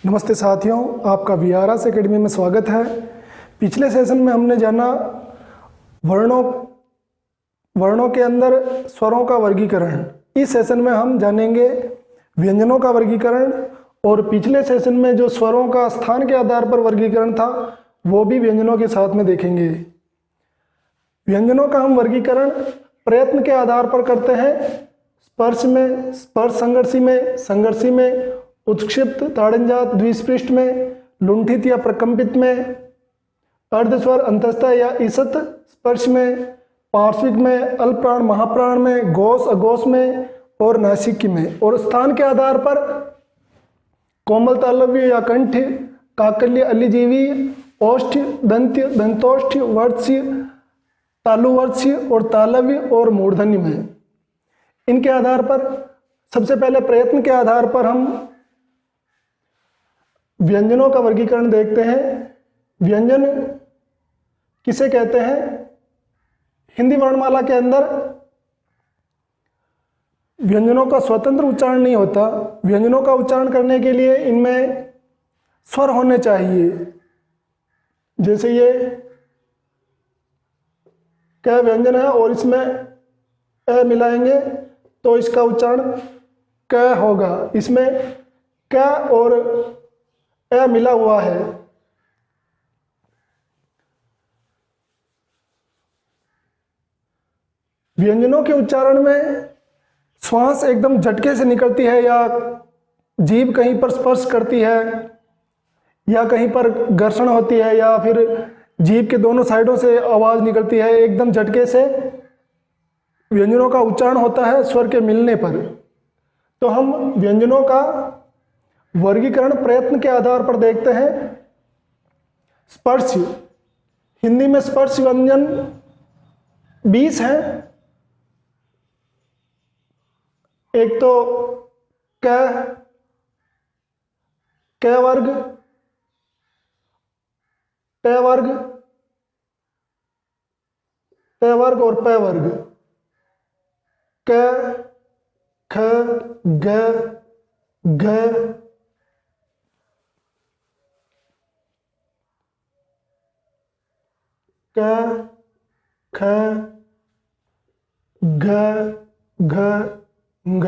नमस्ते साथियों, आपका वीआरएस एकेडमी में स्वागत है। पिछले सेशन में हमने जाना वर्णों के अंदर स्वरों का वर्गीकरण। इस सेशन में हम जानेंगे व्यंजनों का वर्गीकरण, और पिछले सेशन में जो स्वरों का स्थान के आधार पर वर्गीकरण था वो भी व्यंजनों के साथ में देखेंगे। व्यंजनों का हम वर्गीकरण प्रयत्न के आधार पर करते हैं। स्पर्श में, स्पर्श संघर्षी में, संघर्षी में, उत्क्षिप्त ताड़नजात द्विस्पृष्ट में, लुंठित या प्रकंपित में, अर्धस्वर अंतस्थ या ईसत स्पर्श में, पार्श्विक में, अल्पप्राण महाप्राण में, घोष अघोष में और नासिकी में। और स्थान के आधार पर कोमल तालव्य या कंठ, काकल्य अलिजीवी, ओष्ठ, दंत्य, दंतोष्ठ, वर्त्स्य, तालुवर्त्स्य और तालव्य और मूर्धन्य में। इनके आधार पर सबसे पहले प्रयत्न के आधार पर हम व्यंजनों का वर्गीकरण देखते हैं। व्यंजन किसे कहते हैं? हिंदी वर्णमाला के अंदर व्यंजनों का स्वतंत्र उच्चारण नहीं होता। व्यंजनों का उच्चारण करने के लिए इनमें स्वर होने चाहिए। जैसे ये क व्यंजन है और इसमें ए मिलाएंगे तो इसका उच्चारण क होगा। इसमें क और ए मिला हुआ है। व्यंजनों के उच्चारण में श्वास एकदम झटके से निकलती है, या जीभ कहीं पर स्पर्श करती है, या कहीं पर घर्षण होती है, या फिर जीभ के दोनों साइडों से आवाज निकलती है। एकदम झटके से व्यंजनों का उच्चारण होता है स्वर के मिलने पर। तो हम व्यंजनों का वर्गीकरण प्रयत्न के आधार पर देखते हैं। स्पर्श, हिंदी में स्पर्श व्यंजन 20 हैं। एक तो क वर्ग, ट वर्ग, ट वर्ग और प वर्ग। क, ख, ग, घ, क, ख, घ, घ, घ।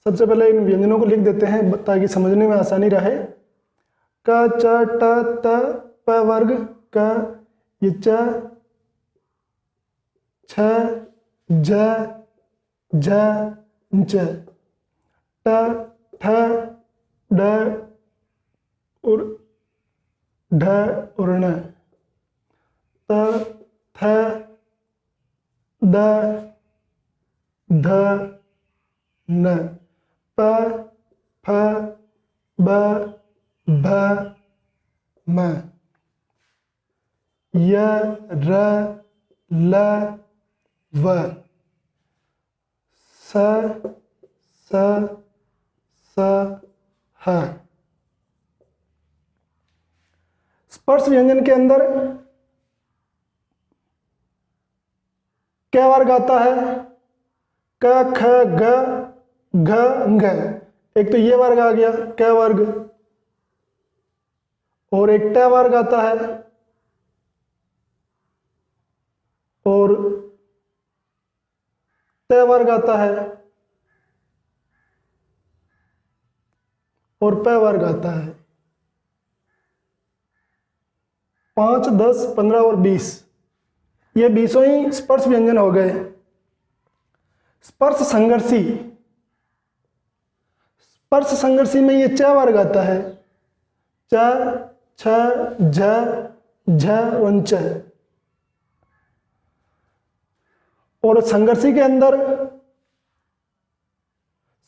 सबसे पहले इन व्यंजनों को लिख देते हैं ताकि समझने में आसानी रहे। क, च, ट, त, प वर्ग, क, ये च, छ, झ, झ, ज, ट, ठ, ड और ढ और ण, त, थ, द, ध, न, प, फ, ब, भ, म, य, र, ल, व, स, ह। स्पर्श व्यंजन के अंदर क्या वर्ग आता है? क, ख, ग, घ, घ। एक तो ये वर्ग आ गया क वर्ग, और एक ट वर्ग आता है, और त वर्ग आता है, और प वर्ग आता है। 5, 10, 15 और 20, ये 20 ही स्पर्श व्यंजन हो गए। स्पर्श संघर्षी, स्पर्श संघर्षी में ये च वर्ग आता है। च, छ, झ, झ, वंच। और संघर्षी के अंदर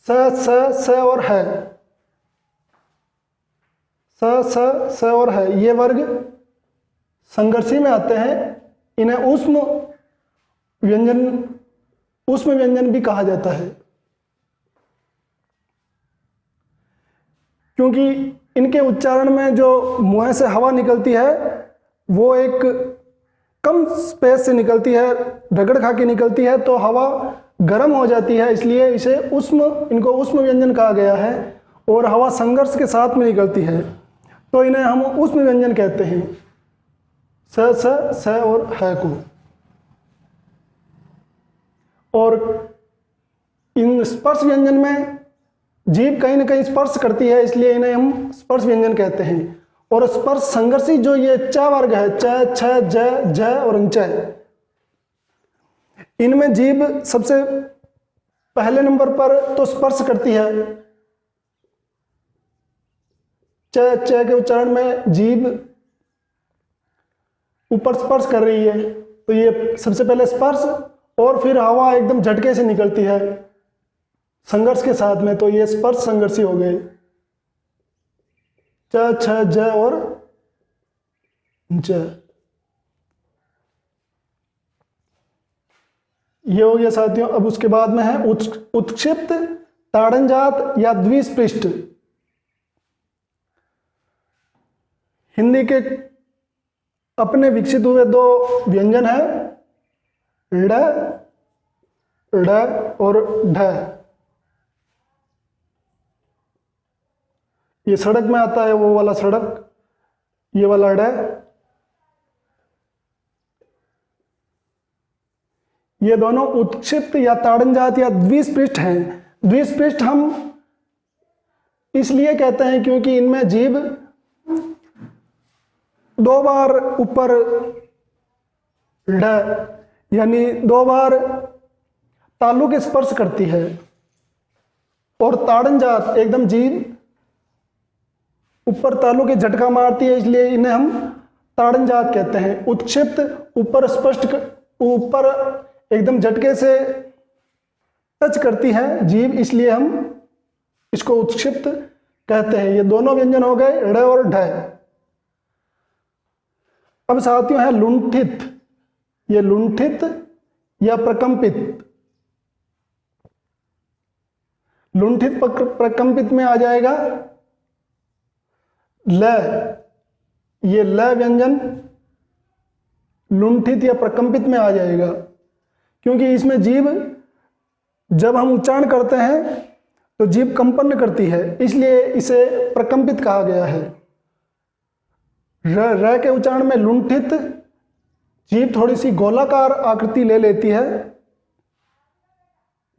स और है, स और है, ये वर्ग संघर्षी में आते हैं। इन्हें ऊष्म व्यंजन ऊष्म व्यंजन भी कहा जाता है, क्योंकि इनके उच्चारण में जो मुंह से हवा निकलती है वो एक कम स्पेस से निकलती है, रगड़ खा के निकलती है, तो हवा गर्म हो जाती है, इसलिए इसे इनको ऊष्म व्यंजन कहा गया है। और हवा संघर्ष के साथ में निकलती है तो इन्हें हम ऊष्म व्यंजन कहते हैं, स और ह को। और इन स्पर्श व्यंजन में जीभ कहीं ना कहीं स्पर्श करती है, इसलिए इन्हें हम स्पर्श व्यंजन कहते हैं। और स्पर्श संघर्षी जो ये च वर्ग है, च, छ, ज, झ और ञ, इनमें जीभ सबसे पहले नंबर पर तो स्पर्श करती है। च के उच्चारण में जीभ ऊपर स्पर्श कर रही है, तो ये सबसे पहले स्पर्श, और फिर हवा एकदम झटके से निकलती है संघर्ष के साथ में, तो ये स्पर्श संघर्षी हो गए, च, छ, ज और ज। ये हो गया साथियों। अब उसके बाद में है उत्क्षिप्त ताड़नजात या द्विस्पृष्ट। हिंदी के अपने विकसित हुए दो व्यंजन है, ड़ और ढ। ये सड़क में आता है, वो वाला सड़क, ये वाला ड़। ये दोनों उत्क्षिप्त या ताड़नजात या द्विस्पृष्ट हैं। द्विस्पृष्ट हम इसलिए कहते हैं क्योंकि इनमें जीभ दो बार ऊपर ड़ यानी दो बार तालु के स्पर्श करती है, और ताड़नजात एकदम जीभ ऊपर तालु के झटका मारती है, इसलिए इन्हें हम ताड़नजात कहते हैं। उत्क्षिप्त ऊपर ऊपर एकदम झटके से टच करती है जीभ, इसलिए हम इसको उत्क्षिप्त कहते हैं। ये दोनों व्यंजन हो गए ड़ और ढ। अब साथियों है लुंठित। ये लुंठित या प्रकंपित। लुंठित प्रकंपित में आ जाएगा ल। ये ल व्यंजन लुंठित या प्रकंपित में आ जाएगा, क्योंकि इसमें जीभ जब हम उच्चारण करते हैं तो जीभ कंपन करती है, इसलिए इसे प्रकंपित कहा गया है। र के उच्चारण में लुंठित, जीभ थोड़ी सी गोलाकार आकृति ले लेती है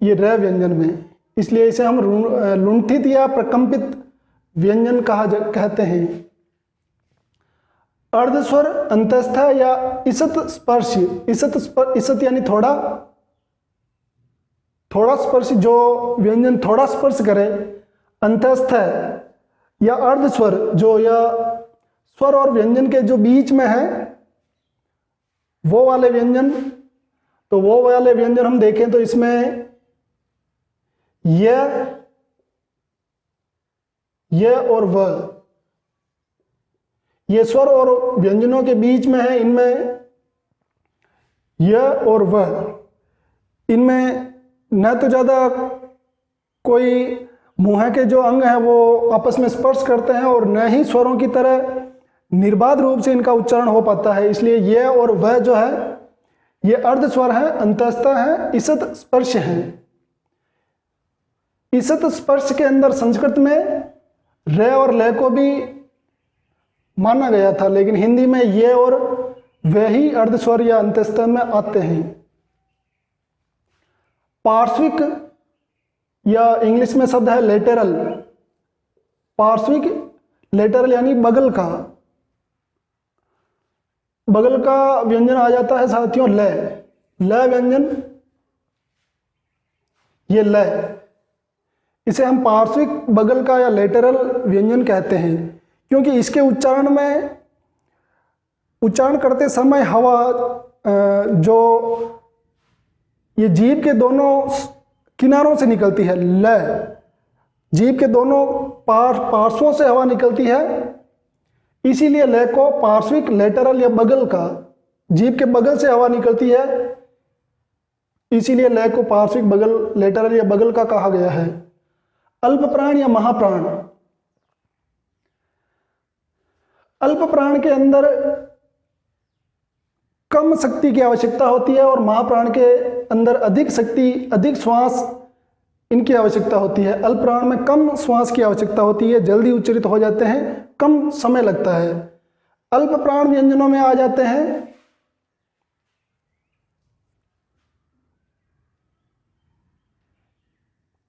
ये र व्यंजन में, इसलिए इसे हम लुंठित या प्रकंपित व्यंजन कहते हैं। अर्धस्वर अंतस्थ या ईसत स्पर्श। ईसत यानी थोड़ा स्पर्श, जो व्यंजन थोड़ा स्पर्श करे। अंतस्थ या अर्धस्वर जो या स्वर और व्यंजन के जो बीच में है वो वाले व्यंजन। तो वो वाले व्यंजन हम देखें तो इसमें य और व, ये स्वर और व्यंजनों के बीच में है। इनमें य और व, इनमें न तो ज़्यादा कोई मुंह के जो अंग हैं वो आपस में स्पर्श करते हैं, और न ही स्वरों की तरह निर्बाध रूप से इनका उच्चारण हो पाता है, इसलिए ये और वह जो है ये अर्ध स्वर है, अंतस्थ है, ईसत स्पर्श है। ईसत स्पर्श के अंदर संस्कृत में र और ल को भी माना गया था, लेकिन हिंदी में ये और वह ही अर्ध स्वर या अंतस्थ में आते हैं। पार्श्विक या इंग्लिश में शब्द है लेटरल। पार्श्विक, लेटरल यानी बगल का व्यंजन आ जाता है साथियों ल व्यंजन। ये ल, इसे हम पार्श्विक बगल का या लेटरल व्यंजन कहते हैं, क्योंकि इसके उच्चारण करते समय हवा जो ये जीभ के दोनों किनारों से निकलती है। ल, जीभ के दोनों पार्श्वों से हवा निकलती है, इसीलिए ल को पार्श्विक, लेटरल या बगल का, जीभ के बगल से हवा निकलती है, इसीलिए लय को पार्श्विक बगल लेटरल या बगल का कहा गया है। अल्प प्राण या महाप्राण, अल्प प्राण के अंदर कम शक्ति की आवश्यकता होती है और महाप्राण के अंदर अधिक शक्ति, अधिक श्वास इनकी आवश्यकता होती है। अल्प प्राण में कम श्वास की आवश्यकता होती है, जल्दी उच्चरित हो जाते हैं, कम समय लगता है। अल्प प्राण व्यंजनों में आ जाते हैं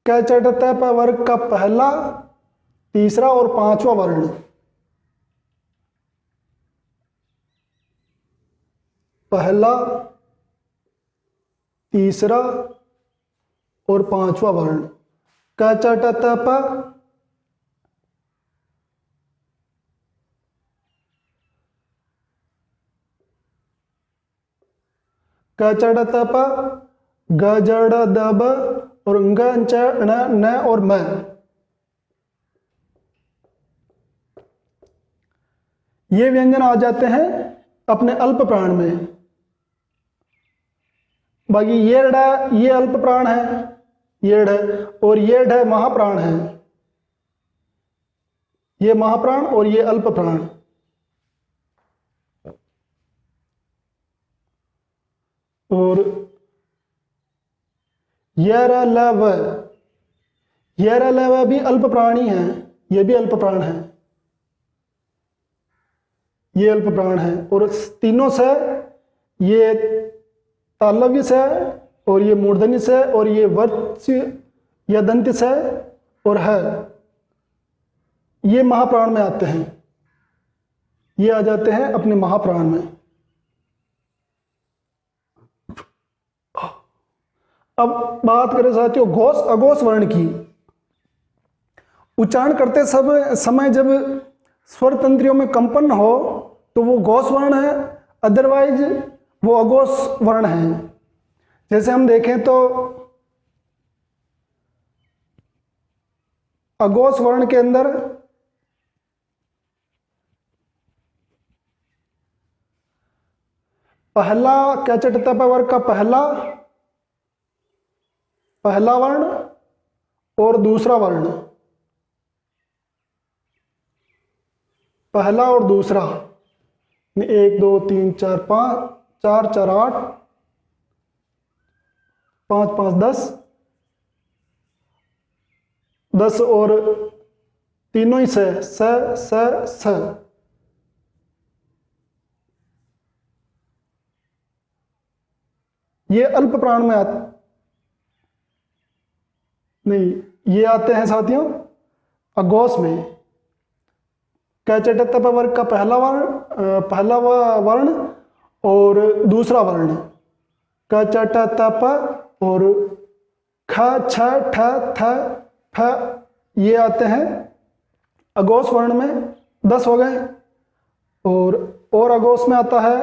क च ट त प वर्ग का पहला, तीसरा और पांचवा वर्ण। पहला, तीसरा और पांचवा वर्ण। क च ट त प, क च ट त प, ग ज ड़ द ब और ङ च ण न और म। ये व्यंजन आ जाते हैं अपने अल्प प्राण में। बाकी ये ड़, ये अल्प प्राण है, ये ढ, और ये ढ महाप्राण है। ये महाप्राण और ये अल्प प्राण। और ये र ल व, ये र ल व भी अल्प प्राणी है, ये भी अल्प प्राण है, ये अल्प प्राण है। और तीनों से, ये तालव्य से और ये मूर्धन्य से और ये वर्च या दंत्य से और है, ये महाप्राण में आते हैं। ये आ जाते हैं अपने महाप्राण में। अब बात करें साथियों घोष अघोष वर्ण की। उच्चारण करते समय जब स्वर तंत्रियों में कंपन हो तो वो घोष वर्ण है, अदरवाइज वो अघोष वर्ण है। जैसे हम देखें तो अघोष वर्ण के अंदर पहला क च ट त प वर्ग का पहला वर्ण और दूसरा वर्ण, पहला और दूसरा, 1 2 3 4 5, 4 4 8, 5 5 10, 10 और तीनों ही स। ये अल्प प्राण में नहीं, ये आते हैं साथियों अघोष में। क च ट त प वर्ग का पहला वर्ण और दूसरा वर्ण, क च ट त प और ख छ ठ थ फ, ये आते हैं अघोष वर्ण में। 10 हो गए। और अघोष में आता है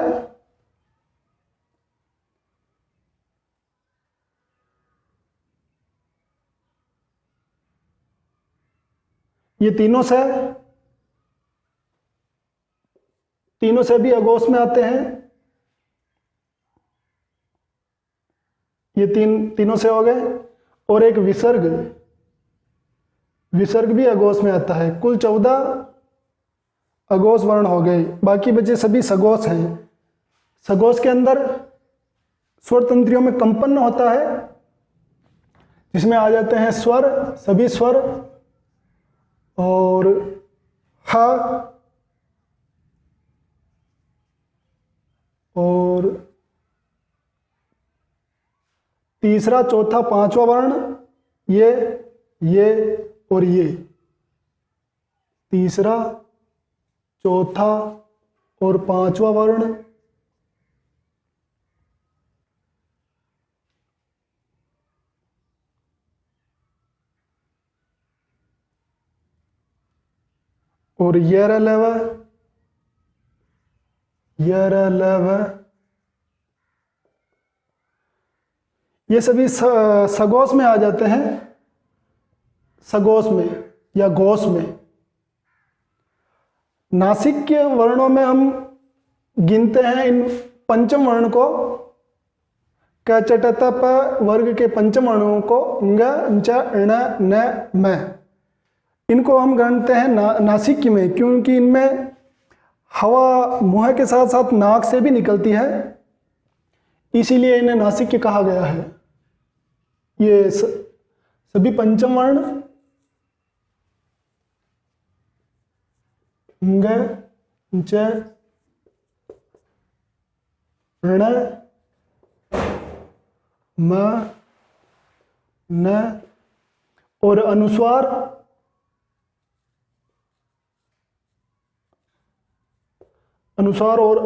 ये तीनों से भी अघोष में आते हैं। ये तीनों से हो गए। और एक विसर्ग भी अघोष में आता है। कुल 14 अघोष वर्ण हो गए, बाकी बचे सभी सघोष हैं। सघोष के अंदर स्वर तंत्रियों में कंपन होता है, जिसमें आ जाते हैं स्वर, सभी स्वर, और ह और तीसरा, चौथा, पांचवा वर्ण, ये और ये। तीसरा, चौथा और पांचवा वर्ण, और ये ये सभी सघोष में आ जाते हैं। सघोष में या घोष में। नासिक के वर्णों में हम गिनते हैं इन पंचम वर्ण को क चट त प वर्ग के पंचम वर्णों को ङ च ण न म, इनको हम गणते हैं नासिक में, क्योंकि इनमें हवा मुंह के साथ साथ नाक से भी निकलती है, इसीलिए इन्हें नासिक कहा गया है। ये सभी पंचम वर्ण ङ च ण म न और अनुस्वार और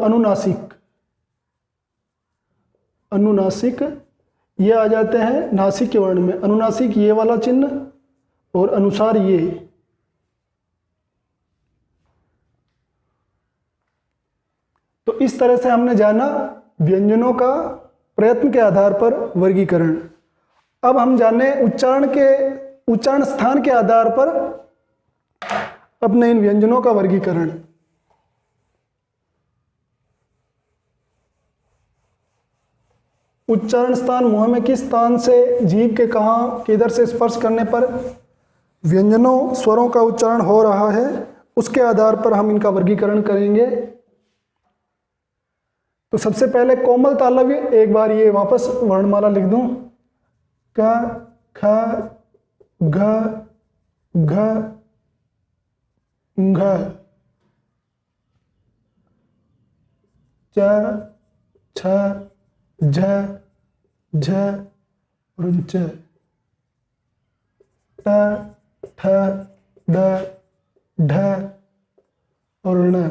अनुनासिक ये आ जाते हैं नासिक के वर्ण में। अनुनासिक ये वाला चिन्ह और अनुसार ये। तो इस तरह से हमने जाना व्यंजनों का प्रयत्न के आधार पर वर्गीकरण। अब हम जाने उच्चारण स्थान के आधार पर अपने इन व्यंजनों का वर्गीकरण। उच्चारण स्थान मुंह में किस स्थान से जीभ के कहाँ किधर से स्पर्श करने पर व्यंजनों स्वरों का उच्चारण हो रहा है, उसके आधार पर हम इनका वर्गीकरण करेंगे। तो सबसे पहले कोमल तालव्य, एक बार ये वापस वर्णमाला लिख दूं, क ख घ घ घ च छ झ झ और च, ट ठ ड ढ और ण,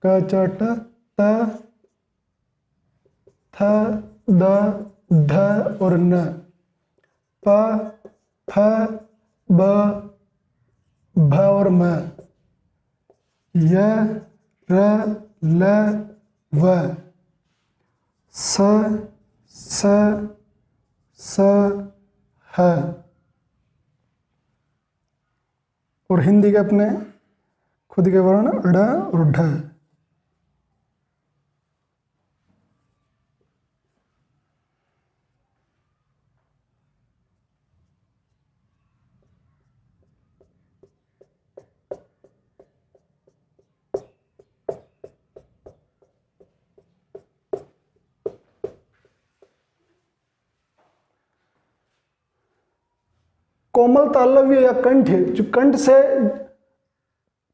क च ट त थ द ध और न, प फ ब भ और म, य र ल व, स स स ह। और हिंदी के अपने खुद के वर्ण ड़ और ढ। कोमल तालव्य या कंठ, जो कंठ से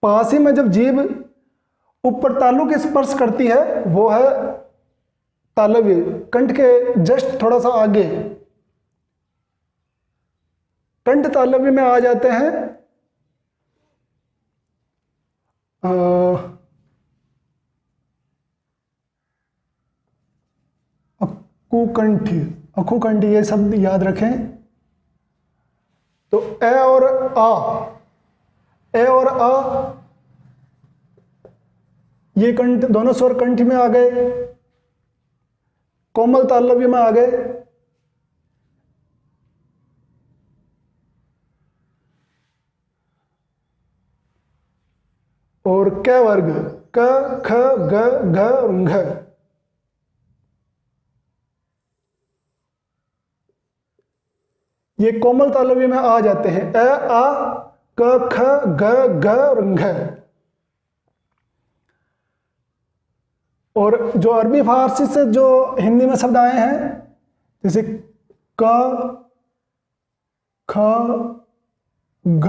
पास ही में जब जीभ ऊपर तालु के स्पर्श करती है वो है तालव्य। कंठ के जस्ट थोड़ा सा आगे कंठ तालव्य में आ जाते हैं अकुकंठी, अकुकंठी, ये शब्द याद रखें। तो ए और आ ये कंठ, दोनों स्वर कंठ में आ गए, कोमल तालव्य में आ गए। और क वर्ग क ख ग घ और घ, ये कोमल तालव्य में आ जाते हैं, अ आ क ख ग घ और घ। और जो अरबी फारसी से जो हिंदी में शब्द आए हैं जैसे क ख घ,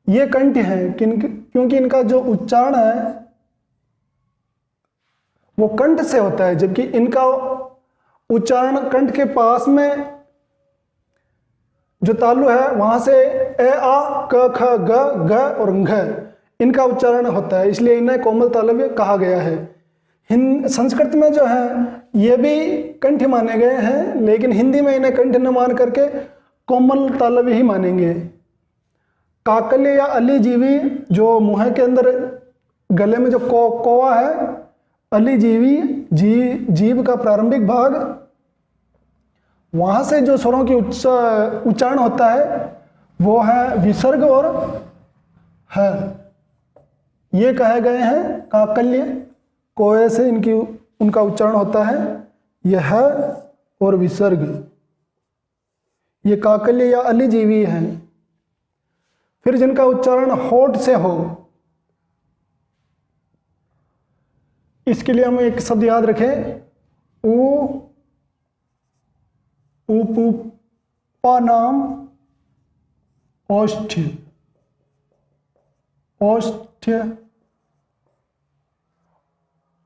ये कंठ है क्योंकि इनका जो उच्चारण है वो कंठ से होता है, जबकि इनका उच्चारण कंठ के पास में जो तालु है वहां से ए आ क ख ग घ और घ इनका उच्चारण होता है, इसलिए इन्हें कोमल तालव्य कहा गया है। संस्कृत में जो है ये भी कंठ माने गए हैं, लेकिन हिंदी में इन्हें कंठ न मान करके कोमल तालव्य ही मानेंगे। काकल्य या अलीजीवी, जो मुंह के अंदर गले में जो कोवा है, अलीजीवी जीभ का प्रारंभिक भाग, वहां से जो स्वरों की उच्चारण होता है वो है विसर्ग और है, ये कहे गए हैं काकल्य, कोए से उनका उच्चारण होता है। यह है और विसर्ग, ये काकल्य या अलिजीवी हैं। फिर जिनका उच्चारण होठ से हो, इसके लिए हम एक शब्द याद रखें, ऊ उपा नाम औष्ठ्य, औष्ठ्य,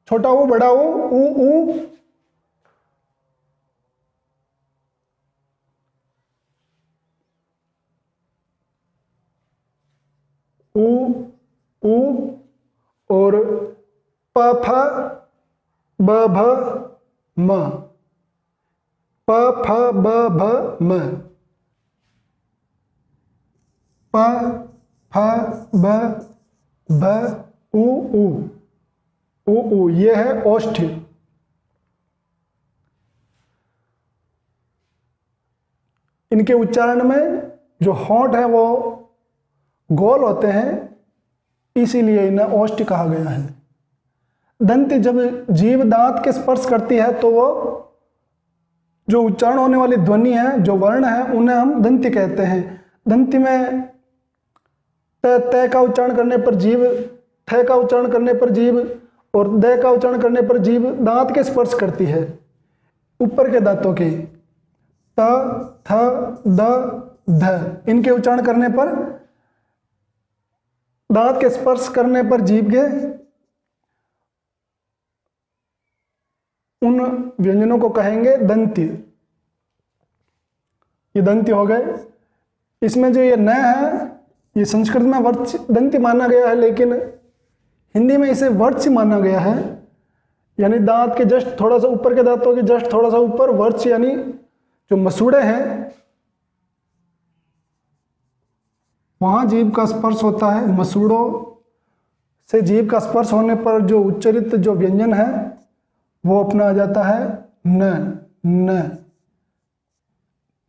छोटा ऊ बड़ा ऊ ऊ और प फ ब भ म, प फ ब भ म, प फ ब भ ऊ, ये है औष्ठ्य। इनके उच्चारण में जो होंठ है वो गोल होते हैं, इसीलिए इन्हें औष्ठ्य कहा गया है। दंत, जब जीभ दांत के स्पर्श करती है तो वो जो उच्चारण होने वाली ध्वनि है, जो वर्ण है, उन्हें हम दंती कहते हैं। दंती में त का उच्चारण करने पर जीभ, थ का उच्चारण करने पर जीभ और द का उच्चारण करने पर जीभ दांत के स्पर्श करती है, ऊपर के दांतों के। त थ द ध, इनके उच्चारण करने पर, दांत के स्पर्श करने पर जीभ के उन व्यंजनों को कहेंगे दंती। ये दंती हो गए। इसमें जो ये न है, ये संस्कृत में वर्च दंती माना गया है, लेकिन हिंदी में इसे वर्च माना गया है। यानी दांत के जस्ट थोड़ा सा ऊपर के दांतों के जस्ट थोड़ा सा ऊपर वर्च, यानी जो मसूड़े हैं वहां जीभ का स्पर्श होता है। मसूड़ों से जीभ का स्पर्श होने पर जो उच्चरित जो व्यंजन है वो अपना आ जाता है न।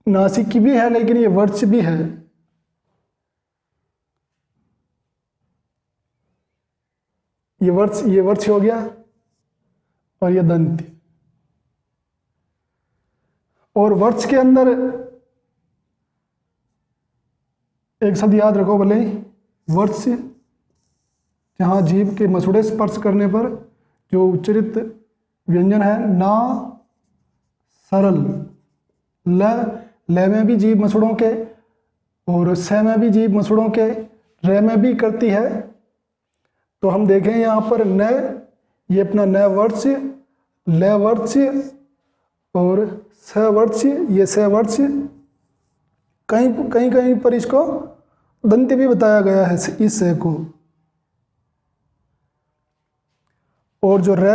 नासिक भी है लेकिन ये वर्च भी है। ये वर्च हो गया और ये दंती। और वर्च के अंदर एक शब्द याद रखो भले ही, वर्च, जहाँ जीभ के मसूड़े स्पर्श करने पर जो उच्चरित व्यंजन है ना, सरल, ल में भी जीभ मसूड़ों के और स में भी जीभ मसूड़ों के, र में भी करती है। तो हम देखें यहाँ पर न, ये अपना न वर्च, ल वर्च और स वर्च, ये स वर्च। कहीं पर इसको दंती भी बताया गया है, इस से को। और जो र,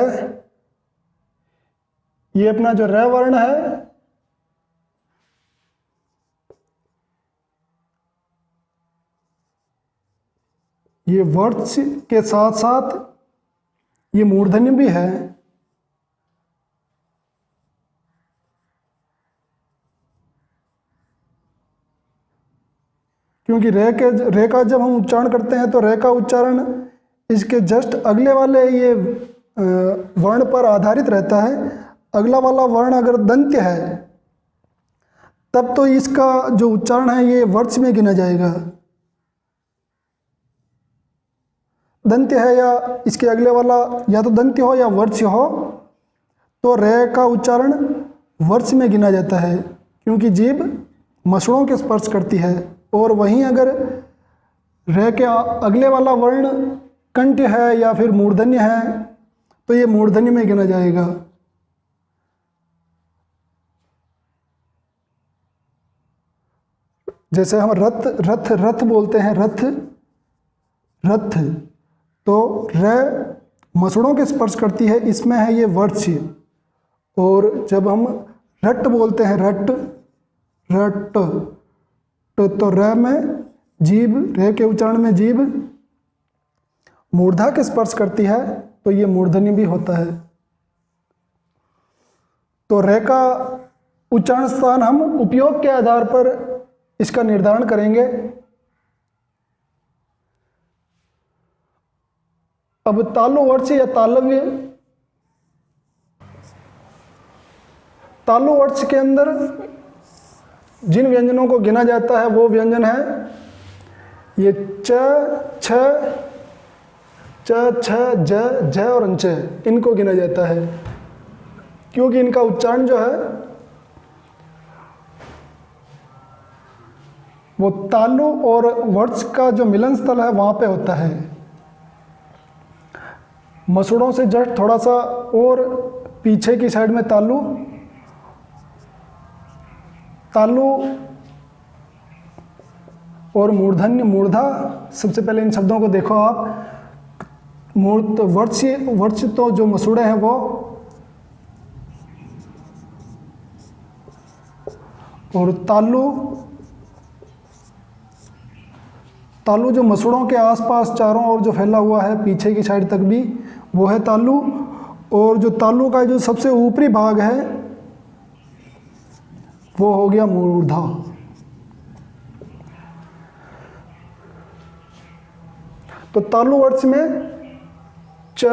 ये अपना जो र वर्ण है, ये वर्च के साथ साथ ये मूर्धन्य भी है। क्योंकि रे का जब हम उच्चारण करते हैं तो रे का उच्चारण इसके जस्ट अगले वाले ये वर्ण पर आधारित रहता है। अगला वाला वर्ण अगर दंत्य है तब तो इसका जो उच्चारण है ये वर्च में गिना जाएगा। दंत्य है या इसके अगले वाला या तो दंत्य हो या वर्च हो तो रे का उच्चारण वर्च में गिना जाता है, क्योंकि जीभ मसूड़ों के स्पर्श करती है। और वहीं अगर रे के अगले वाला वर्ण कंठ है या फिर मूर्धन्य है तो ये मूर्धन्य में गिना जाएगा। जैसे हम रथ बोलते हैं, रथ, तो र मसूड़ों के स्पर्श करती है, इसमें है ये वर्च। और जब हम रट बोलते हैं, रट तो र में जीभ, रे के उच्चारण में जीभ मूर्धा के स्पर्श करती है तो ये मूर्धन्य भी होता है। तो रे का उच्चारण स्थान हम उपयोग के आधार पर इसका निर्धारण करेंगे। अब तालु वर्च या तालव्य, तालु वर्ष के अंदर जिन व्यंजनों को गिना जाता है वो व्यंजन है ये च, छ, ज, झ और अंच, इनको गिना जाता है, क्योंकि इनका उच्चारण जो है वो तालु और वर्ष का जो मिलन स्थल है वहां पे होता है। मसूड़ों से जस्ट थोड़ा सा और पीछे की साइड में तालु और मूर्धन्य मूर्धा। सबसे पहले इन शब्दों को देखो आप। वर्ष तो जो मसूड़े हैं वो, और तालु जो मसूड़ों के आसपास चारों ओर जो फैला हुआ है पीछे की साइड तक भी, वो है तालु। और जो तालु का जो सबसे ऊपरी भाग है वो हो गया मूर्धा। तो तालु वर्ष में च,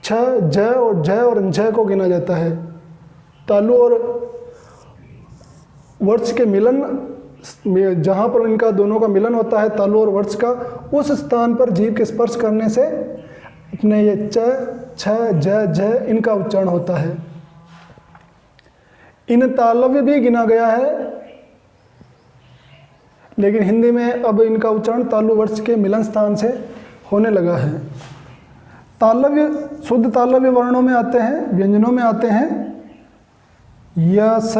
छ, ज और झ को गिना जाता है। तालु और वर्ष के मिलन में, जहाँ पर इनका दोनों का मिलन होता है तालु और वर्ष का, उस स्थान पर जीभ के स्पर्श करने से अपने ये च, छ, ज, झ इनका उच्चारण होता है। इन तालव्य भी गिना गया है, लेकिन हिंदी में अब इनका उच्चारण तालु वर्ष के मिलन स्थान से होने लगा है। तालव्य शुद्ध तालव्य वर्णों में आते हैं, व्यंजनों में आते हैं य, स,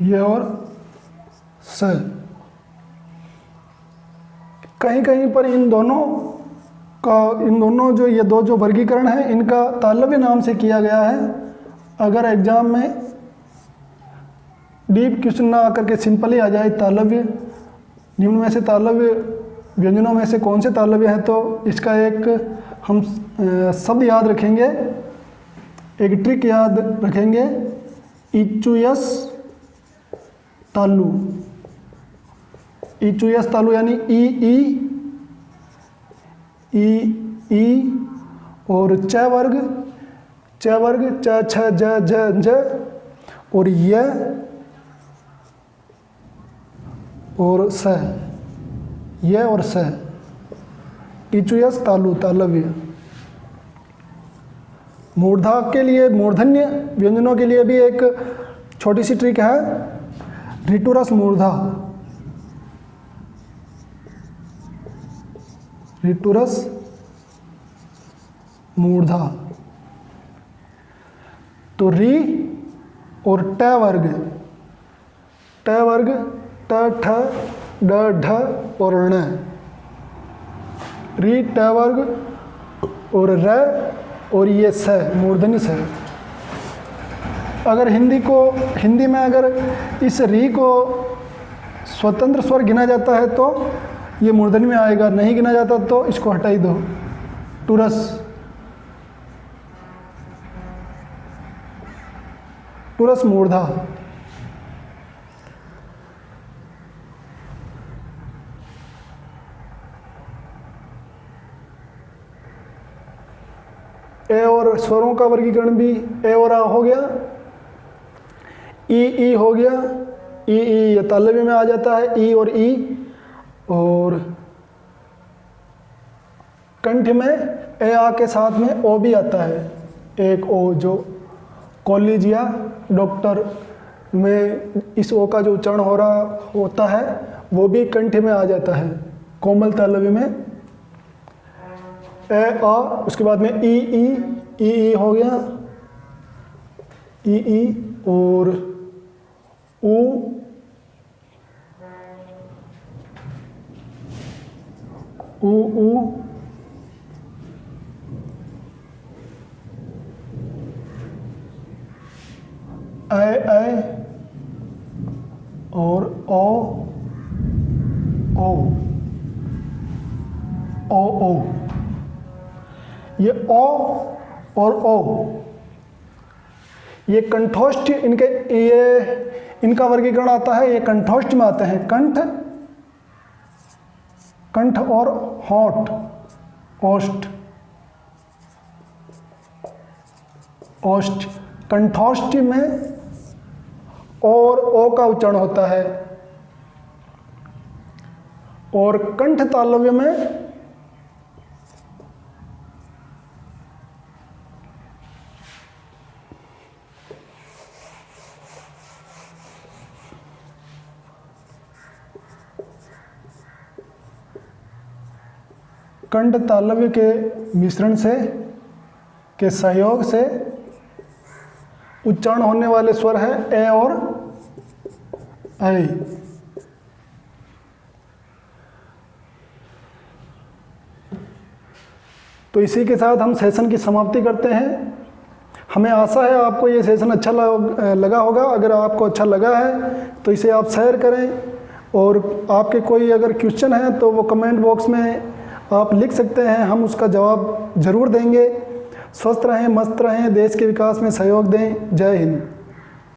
य और स। कहीं कहीं पर इन दोनों जो ये दो जो वर्गीकरण है इनका तालव्य नाम से किया गया है। अगर एग्जाम में डीप क्वेश्चन ना आकर के सिंपली आ जाए तालव्य, निम्न में से तालव्य व्यंजनों में से कौन से तालव्य है, तो इसका एक हम शब्द याद रखेंगे, एक ट्रिक याद रखेंगे, इचुयस तालु। इचुयस तालु यानी ई और च वर्ग च, छ, ज, और य और स, य और स, इचुयस तालु तालव्य। मूर्धा के लिए, मूर्धन्य व्यंजनों के लिए भी एक छोटी सी ट्रिक है, ऋटुरस मूर्धा। ऋटुरस मूर्धा। तो री और ट वर्ग, ट, ठ, ड, ढ और ण, री ट वर्ग और र और ये स, मूर्धन्य स। अगर हिंदी में अगर इस री को स्वतंत्र स्वर गिना जाता है तो ये मूर्धन्य में आएगा, नहीं गिना जाता तो इसको हटा ही दो। टुरस मूर्धा। ए और स्वरों का वर्गीकरण भी ए और आ हो गया, ई हो गया, ई ये तालव्य में आ जाता है, ई और ई। और कंठ में ए आ के साथ में ओ भी आता है, एक ओ जो कॉलेजिया डॉक्टर में इस ओ का जो उच्चारण हो रहा होता है वो भी कंठ में आ जाता है, कोमल तालव्य में ए आ। उसके बाद में ई हो गया, ई और ऊ, ऐ और ओ। ये ओ और ओ ये कंठोष्ठ, इनका वर्गीकरण आता है, ये कंठोष्ठ में आते हैं। कंठ और होंठ, ओष्ठ। ओष्ठ। कंठोष्ठी में और ओ का उच्चारण होता है, और कंठ तालव्य में कंठ तालव्य के मिश्रण से, के सहयोग से उच्चारण होने वाले स्वर है ए और ऐ। तो इसी के साथ हम सेशन की समाप्ति करते हैं। हमें आशा है आपको ये सेशन अच्छा लगा होगा। अगर आपको अच्छा लगा है तो इसे आप शेयर करें, और आपके कोई अगर क्वेश्चन है तो वो कमेंट बॉक्स में आप लिख सकते हैं, हम उसका जवाब ज़रूर देंगे। स्वस्थ रहें, मस्त रहें, देश के विकास में सहयोग दें। जय हिंद।